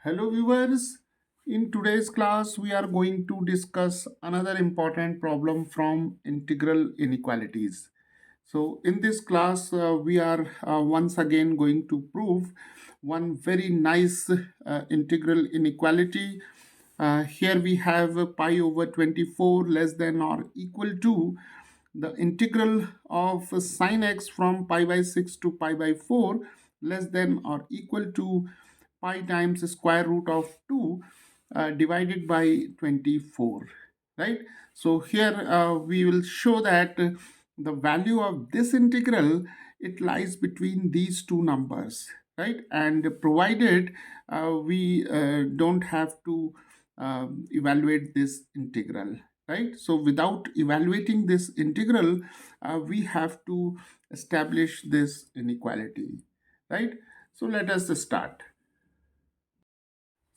Hello viewers, in today's class we are going to discuss another important problem from integral inequalities. So in this class we are once again going to prove one very nice integral inequality. Here we have pi over 24 less than or equal to the integral of sine x from pi by 6 to pi by 4 less than or equal to pi times square root of 2 divided by 24, right? So here we will show that the value of this integral, it lies between these two numbers, right? And provided we don't have to evaluate this integral, right? So without evaluating this integral, we have to establish this inequality, right? So let us start.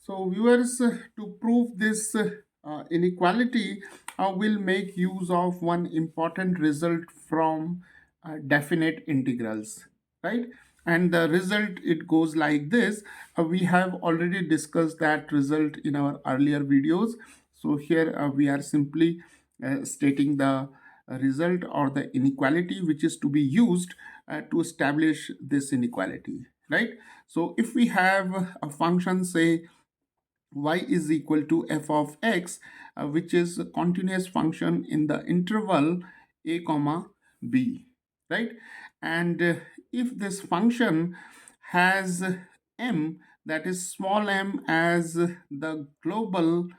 So viewers, to prove this inequality, we'll make use of one important result from definite integrals, right? And the result, it goes like this. We have already discussed that result in our earlier videos. So here we are simply stating the result or the inequality which is to be used to establish this inequality, right? So if we have a function, say y is equal to f of x, which is a continuous function in the interval a comma b, right? And if this function has m, that is small m, as the global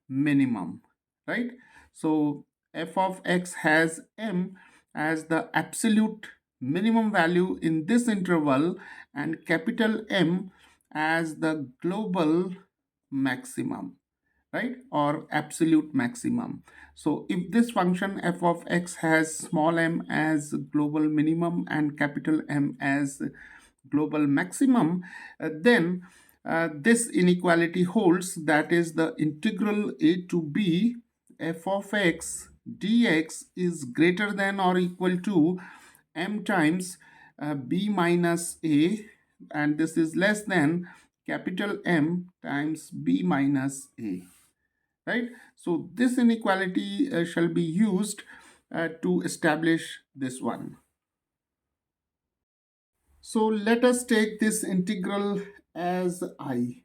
minimum, right? So f of x has m as the absolute minimum value in this interval and capital M as the global maximum, right, or absolute maximum. So if this function f of x has small m as global minimum and capital M as global maximum, then this inequality holds, that is the integral a to b f of x dx is greater than or equal to m times b minus a, and this is less than capital M times b minus a, right? So this inequality shall be used to establish this one. So let us take this integral as I,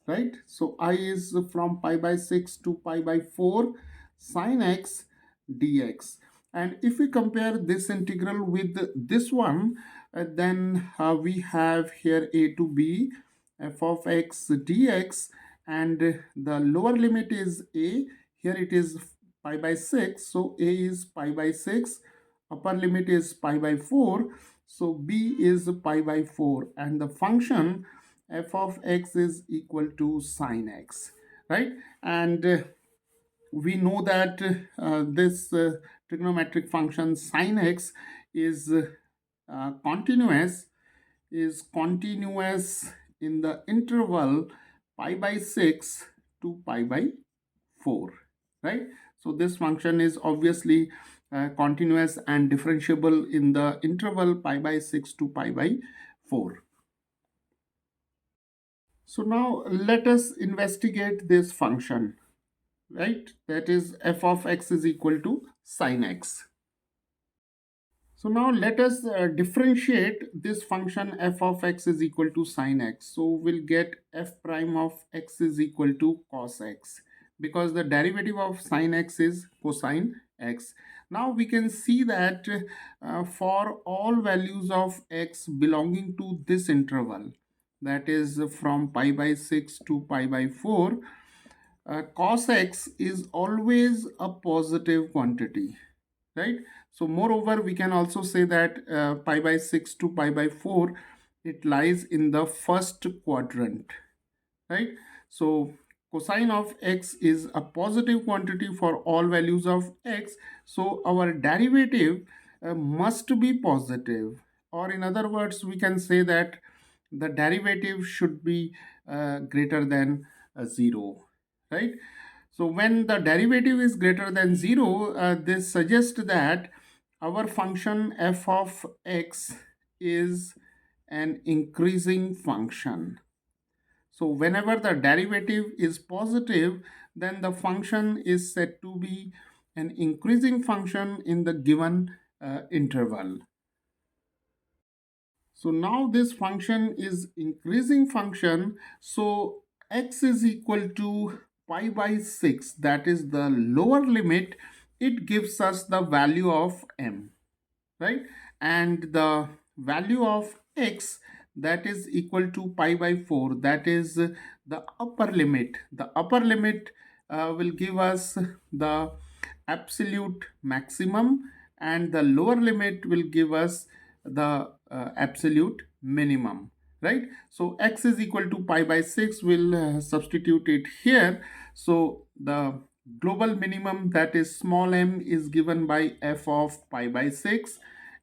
right? So I is from pi by 6 to pi by 4 sine x dx. And if we compare this integral with this one, then we have here a to b f of x dx, and the lower limit is a. Here it is pi by 6, so a is pi by 6, upper limit is pi by 4, so b is pi by 4, and the function f of x is equal to sine x, right? And we know that this trigonometric function sine x is continuous, in the interval pi by 6 to pi by 4, right? So this function is obviously continuous and differentiable in the interval pi by 6 to pi by 4. So now let us investigate this function, right? That is f of x is equal to sine x. So now let us differentiate this function f of x is equal to sine x. So we'll get f prime of x is equal to cos x, because the derivative of sine x is cosine x. Now we can see that for all values of x belonging to this interval, that is from pi by 6 to pi by 4, cos x is always a positive quantity, right? So moreover, we can also say that pi by 6 to pi by 4, it lies in the first quadrant, right? So cosine of x is a positive quantity for all values of x, so our derivative must be positive, or in other words we can say that the derivative should be greater than 0, right? So when the derivative is greater than 0, this suggests that our function f of x is an increasing function. So whenever the derivative is positive, then the function is said to be an increasing function in the given interval. So now this function is increasing function. So x is equal to pi by 6, that is the lower limit. It gives us the value of m, right? And the value of x, that is equal to pi by 4, that is the upper limit. The upper limit will give us the absolute maximum, and the lower limit will give us the absolute minimum, right? So x is equal to pi by 6, will substitute it here. So the global minimum, that is small m, is given by f of pi by 6,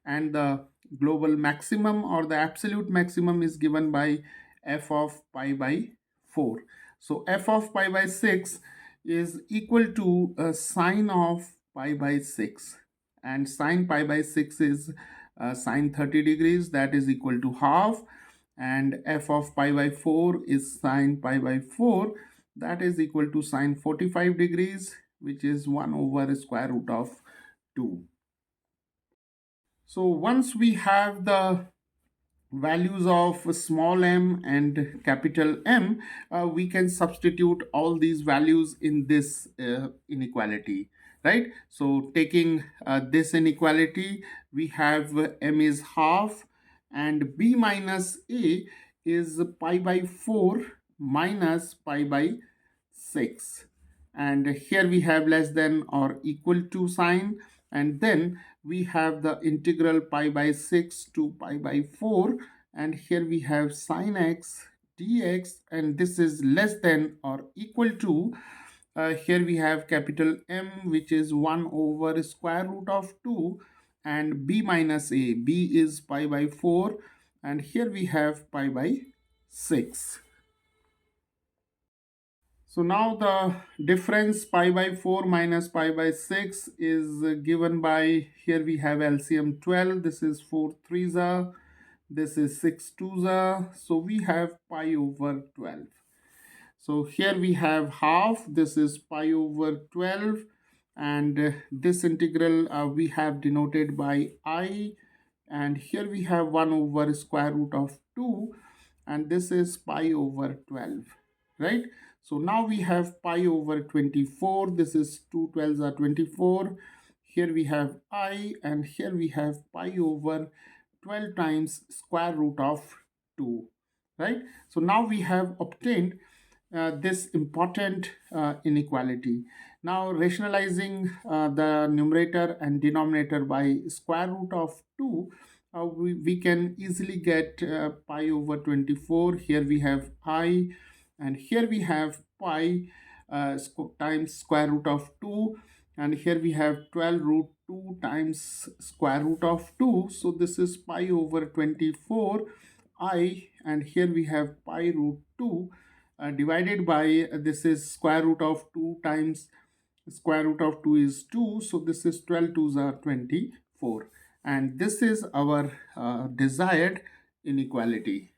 and the global maximum or the absolute maximum is given by f of pi by 4. So f of pi by 6 is equal to sine of pi by 6, and sine pi by 6 is sine 30 degrees, that is equal to half, and f of pi by 4 is sine pi by 4, that is equal to sine 45 degrees, which is 1 over square root of 2. So once we have the values of small m and capital M, we can substitute all these values in this inequality, right? So taking this inequality, we have m is half, and b minus a is pi by 4 minus pi by 6, and here we have less than or equal to sign, and then we have the integral pi by 6 to pi by 4, and here we have sine x dx, and this is less than or equal to, here we have capital M, which is 1 over square root of 2, and b minus a, b is pi by 4, and here we have pi by 6. So now the difference pi by 4 minus pi by 6 is given by, here we have LCM 12, this is 4 3s are, this is 6 2s are, so we have pi over 12. So here we have half, this is pi over 12, and this integral we have denoted by I, and here we have 1 over square root of 2, and this is pi over 12, right? So now we have pi over 24, this is 2 12s are 24, here we have I, and here we have pi over 12 times square root of 2, right? So now we have obtained this important inequality. Now rationalizing the numerator and denominator by square root of 2, we can easily get pi over 24. Here we have I, and here we have pi times square root of 2, and here we have 12 root 2 times square root of 2. So this is pi over 24 I, and here we have pi root 2 divided by, this is square root of 2 times square root of 2 is 2, so this is 12 2s are 24, and this is our desired inequality.